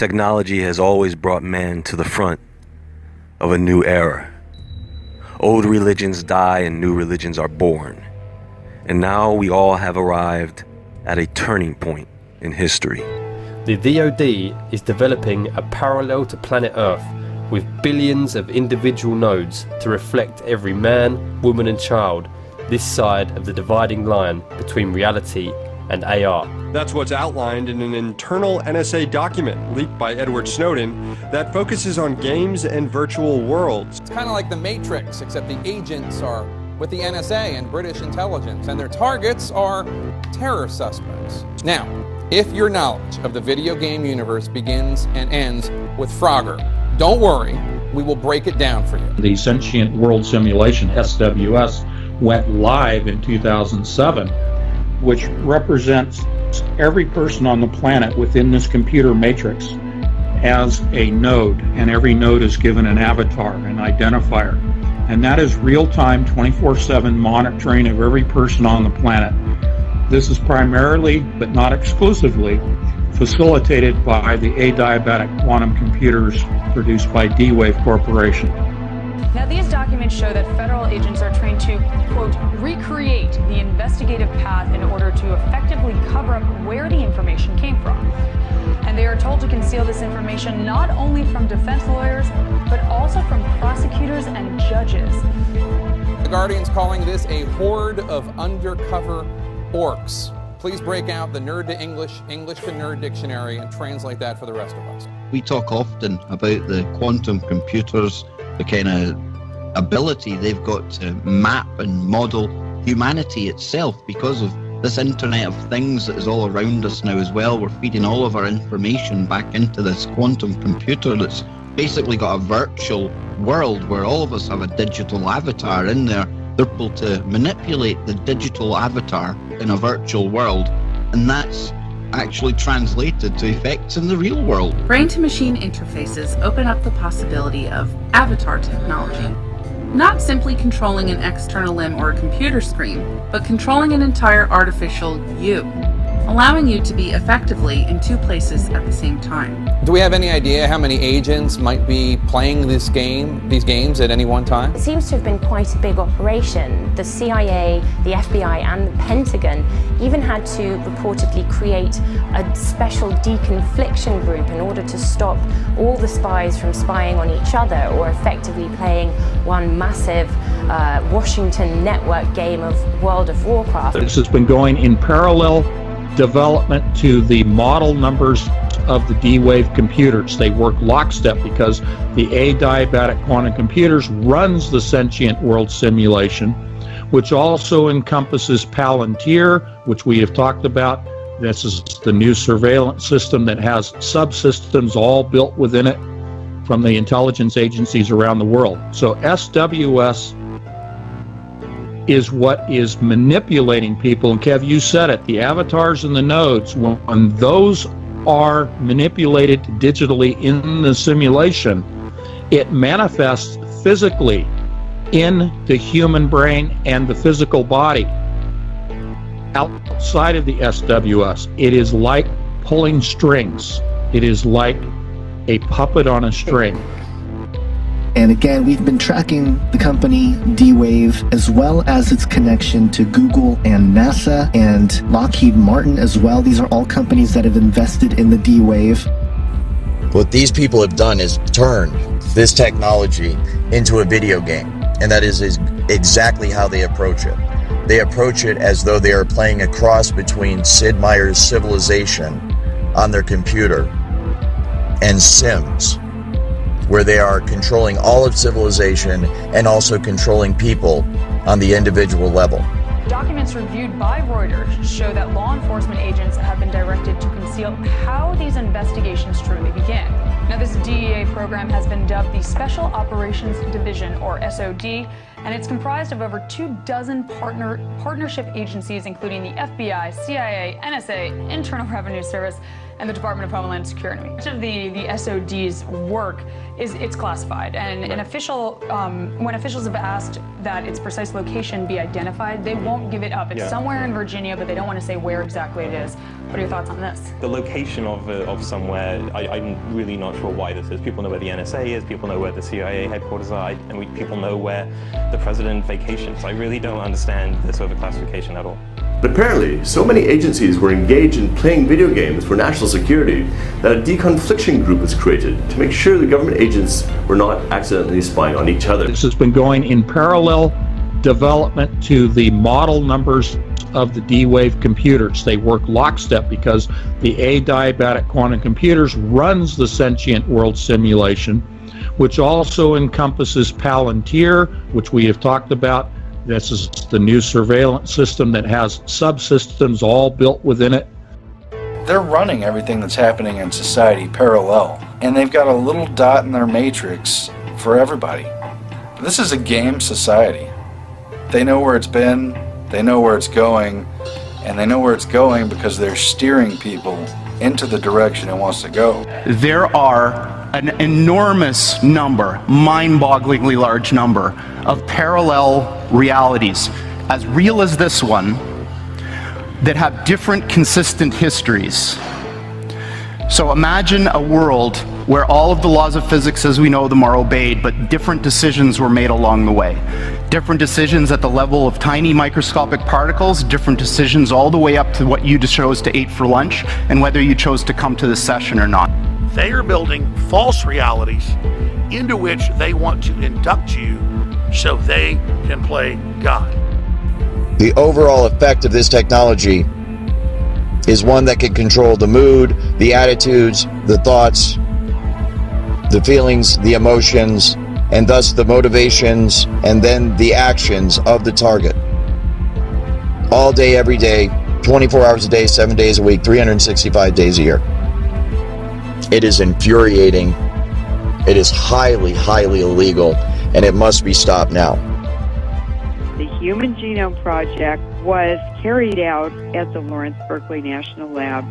Technology has always brought man to the front of a new era. Old religions die and new religions are born. And now we all have arrived at a turning point in history. The VOD is developing a parallel to planet Earth with billions of individual nodes to reflect every man, woman and child this side of the dividing line between reality and AR. That's what's outlined in an internal NSA document leaked by Edward Snowden that focuses on games and virtual worlds. It's kind of like The Matrix, except the agents are with the NSA and British intelligence, and their targets are terror suspects. Now, if your knowledge of the video game universe begins and ends with Frogger, don't worry, we will break it down for you. The Sentient World Simulation, SWS, went live in 2007, which represents every person on the planet within this computer matrix as a node, and every node is given an avatar, an identifier. And that is real-time, 24/7 monitoring of every person on the planet. This is primarily, but not exclusively, facilitated by the adiabatic quantum computers produced by D-Wave Corporation. Now, these documents show that federal agents are trained to, quote, recreate the investigative path in order to effectively cover up where the information came from. And they are told to conceal this information not only from defense lawyers, but also from prosecutors and judges. The Guardian's calling this a horde of undercover orcs. Please break out the Nerd to English, English to Nerd dictionary and translate that for the rest of us. We talk often about the quantum computers, the kind of ability they've got to map and model humanity itself because of this Internet of Things that is all around us now as well. We're feeding all of our information back into this quantum computer that's basically got a virtual world where all of us have a digital avatar in there. They're able to manipulate the digital avatar in a virtual world, and that's actually translated to effects in the real world. Brain-to-machine interfaces open up the possibility of avatar technology. Not simply controlling an external limb or a computer screen, but controlling an entire artificial you, allowing you to be effectively in two places at the same time. Do we have any idea how many agents might be playing these games at any one time? It seems to have been quite a big operation. The CIA, the FBI and the Pentagon even had to reportedly create a special deconfliction group in order to stop all the spies from spying on each other or effectively playing one massive Washington network game of World of Warcraft. This has been going in parallel development to the model numbers of the D-Wave computers. They work lockstep because the adiabatic quantum computers runs the Sentient World Simulation, which also encompasses Palantir, which we have talked about. This is the new surveillance system that has subsystems all built within it from the intelligence agencies around the world. So SWS is what is manipulating people. And Kev, you said it, the avatars and the nodes, when those are manipulated digitally in the simulation, it manifests physically in the human brain and the physical body. Outside of the SWS, it is like pulling strings. It is like a puppet on a string. And again, we've been tracking the company D-Wave as well as its connection to Google and NASA and Lockheed Martin as well. These are all companies that have invested in the D-Wave. What these people have done is turned this technology into a video game, and that is exactly how they approach it. They approach it as though they are playing a cross between Sid Meier's Civilization on their computer and Sims, where they are controlling all of civilization and also controlling people on the individual level. Documents reviewed by Reuters show that law enforcement agents have been directed to conceal how these investigations truly began. Now, this DEA program has been dubbed the Special Operations Division, or SOD, and it's comprised of over 24 partnership agencies, including the FBI, CIA, NSA, Internal Revenue Service, and the Department of Homeland Security. Much of the SOD's work it's classified, and an official, when officials have asked that its precise location be identified, they won't give it up. It's somewhere in Virginia, but they don't want to say where exactly it is. What are your thoughts on this? The location of somewhere, I'm really not sure why this is. People know where the NSA is, people know where the CIA headquarters are, and people know where the president vacations. I really don't understand this overclassification at all. But apparently, so many agencies were engaged in playing video games for national security that a deconfliction group was created to make sure the government agents were not accidentally spying on each other. This has been going in parallel development to the model numbers of the D-Wave computers. They work lockstep because the adiabatic quantum computers runs the sentient world simulation, which also encompasses Palantir, which we have talked about. This is the new surveillance system that has subsystems all built within it. They're running everything that's happening in society parallel, and they've got a little dot in their matrix for everybody. This is a game society. They know where it's been, they know where it's going, and they know where it's going because they're steering people into the direction it wants to go. There are an enormous number, mind-bogglingly large number, of parallel realities, as real as this one, that have different consistent histories. So imagine a world where all of the laws of physics as we know them are obeyed, but different decisions were made along the way. Different decisions at the level of tiny microscopic particles, different decisions all the way up to what you chose to eat for lunch, and whether you chose to come to this session or not. They are building false realities into which they want to induct you so they can play God. The overall effect of this technology is one that can control the mood, the attitudes, the thoughts, the feelings, the emotions, and thus the motivations and then the actions of the target. All day, every day, 24 hours a day, 7 days a week, 365 days a year. It is infuriating. It is highly, highly illegal, and it must be stopped now. The Human Genome Project was carried out at the Lawrence Berkeley National Lab,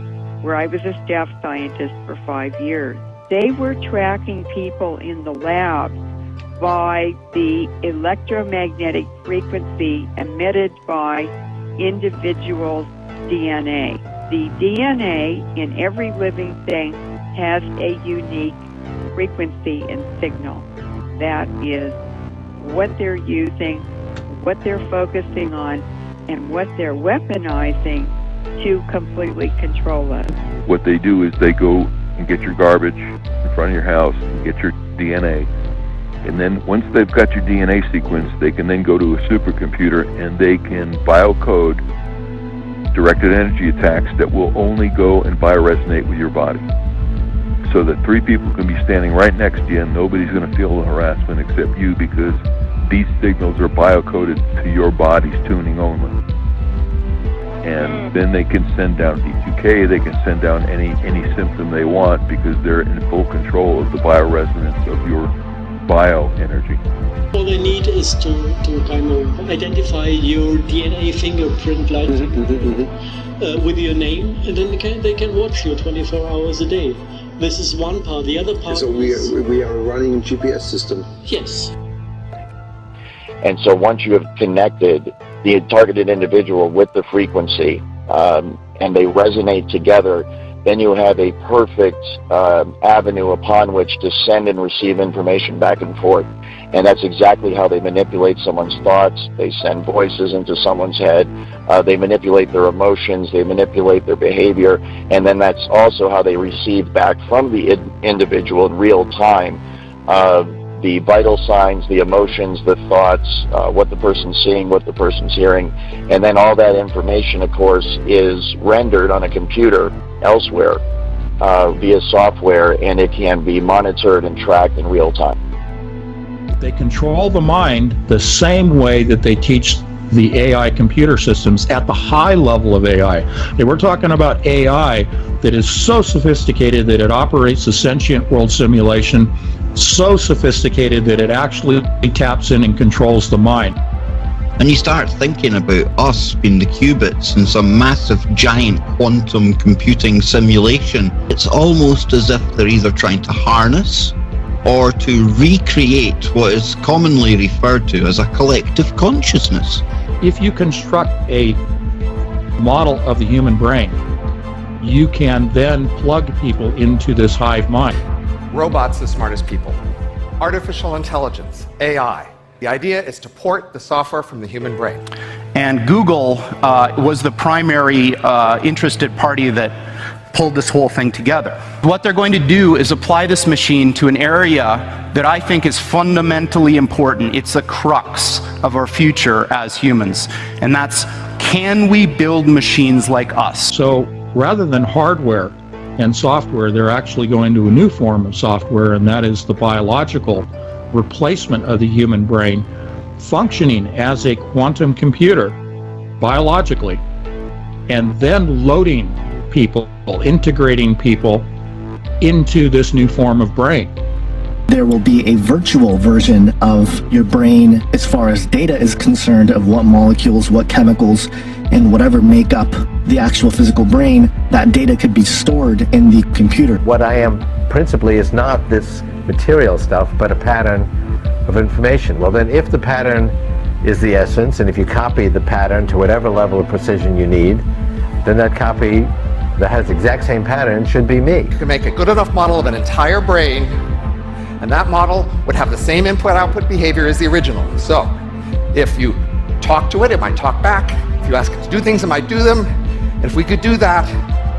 where I was a staff scientist for 5 years. They were tracking people in the lab by the electromagnetic frequency emitted by individuals' DNA. The DNA in every living thing has a unique frequency and signal. That is what they're using, what they're focusing on, and what they're weaponizing to completely control us. What they do is they go and get your garbage in front of your house and get your DNA. And then once they've got your DNA sequence, they can then go to a supercomputer and they can biocode directed energy attacks that will only go and bioresonate with your body. So that 3 people can be standing right next to you and nobody's going to feel the harassment except you, because these signals are biocoded to your body's tuning only. And then they can send down D2K, they can send down any symptom they want, because they're in full control of the bioresonance of your bioenergy. All they need is to kind of identify your DNA fingerprint with your name, and then they can watch you 24 hours a day. This is one part. The other part so we are running a GPS system. Yes. And so once you have connected the targeted individual with the frequency and they resonate together, then you have a perfect avenue upon which to send and receive information back and forth. And that's exactly how they manipulate someone's thoughts. They send voices into someone's head. They manipulate their emotions. They manipulate their behavior. And then that's also how they receive back from the individual in real time the vital signs, the emotions, the thoughts, what the person's seeing, what the person's hearing. And then all that information, of course, is rendered on a computer elsewhere via software, and it can be monitored and tracked in real time. They control the mind the same way that they teach the AI computer systems at the high level of AI. And we're talking about AI that is so sophisticated that it operates a sentient world simulation, so sophisticated that it actually taps in and controls the mind. And you start thinking about us being the qubits in some massive giant quantum computing simulation. It's almost as if they're either trying to harness or to recreate what is commonly referred to as a collective consciousness. If you construct a model of the human brain, you can then plug people into this hive mind. Robots as smart as people. Artificial intelligence, AI. The idea is to port the software from the human brain. And Google was the primary interested party that pulled this whole thing together. What they're going to do is apply this machine to an area that I think is fundamentally important. It's the crux of our future as humans. And that's, can we build machines like us? So rather than hardware and software, they're actually going to a new form of software, and that is the biological replacement of the human brain, functioning as a quantum computer biologically, and then loading people, integrating people into this new form of brain. There will be a virtual version of your brain as far as data is concerned, of what molecules, what chemicals, and whatever make up the actual physical brain. That data could be stored in the computer. What I am principally is not this material stuff, but a pattern of information. Well, then if the pattern is the essence, and if you copy the pattern to whatever level of precision you need, then that copy that has the exact same pattern should be me. You can make a good enough model of an entire brain, and that model would have the same input-output behavior as the original. So if you talk to it, it might talk back. If you ask it to do things, it might do them. And if we could do that,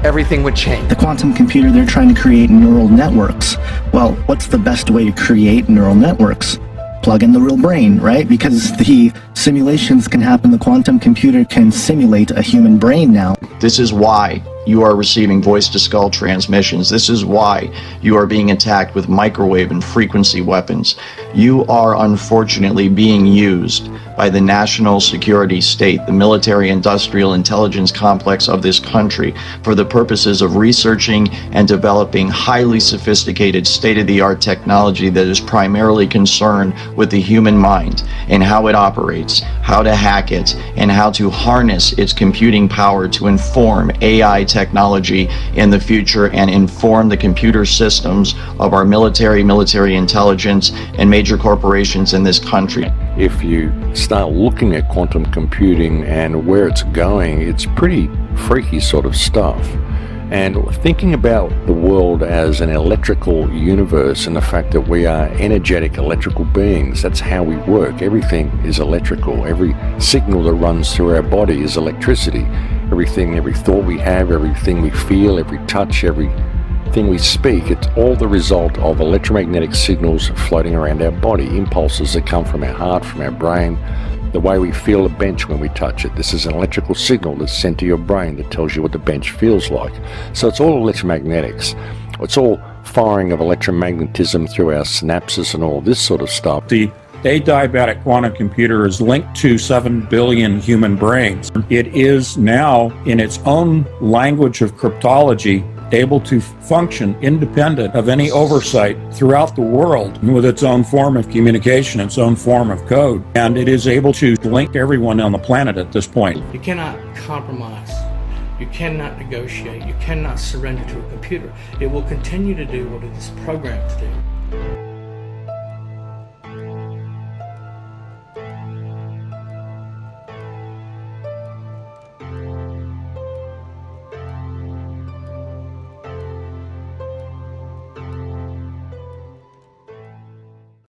everything would change. The quantum computer, they're trying to create neural networks. Well, what's the best way to create neural networks? Plug in the real brain, right? Because the simulations can happen. The quantum computer can simulate a human brain now. This is why you are receiving voice-to-skull transmissions. This is why you are being attacked with microwave and frequency weapons. You are unfortunately being used by the national security state, the military-industrial intelligence complex of this country, for the purposes of researching and developing highly sophisticated state-of-the-art technology that is primarily concerned with the human mind and how it operates, how to hack it, and how to harness its computing power to inform AI technology in the future and inform the computer systems of our military intelligence, and major corporations in this country. If you start looking at quantum computing and where it's going, it's pretty freaky sort of stuff. And thinking about the world as an electrical universe and the fact that we are energetic electrical beings, that's how we work. Everything is electrical. Every signal that runs through our body is electricity. Everything, every thought we have, everything we feel, every touch, everything we speak, it's all the result of electromagnetic signals floating around our body, impulses that come from our heart, from our brain, the way we feel a bench when we touch it. This is an electrical signal that's sent to your brain that tells you what the bench feels like. So it's all electromagnetics. It's all firing of electromagnetism through our synapses and all this sort of stuff. The adiabatic quantum computer is linked to 7 billion human brains. It is now, in its own language of cryptology, able to function independent of any oversight throughout the world with its own form of communication, its own form of code. And it is able to link everyone on the planet at this point. You cannot compromise. You cannot negotiate. You cannot surrender to a computer. It will continue to do what it is programmed to do.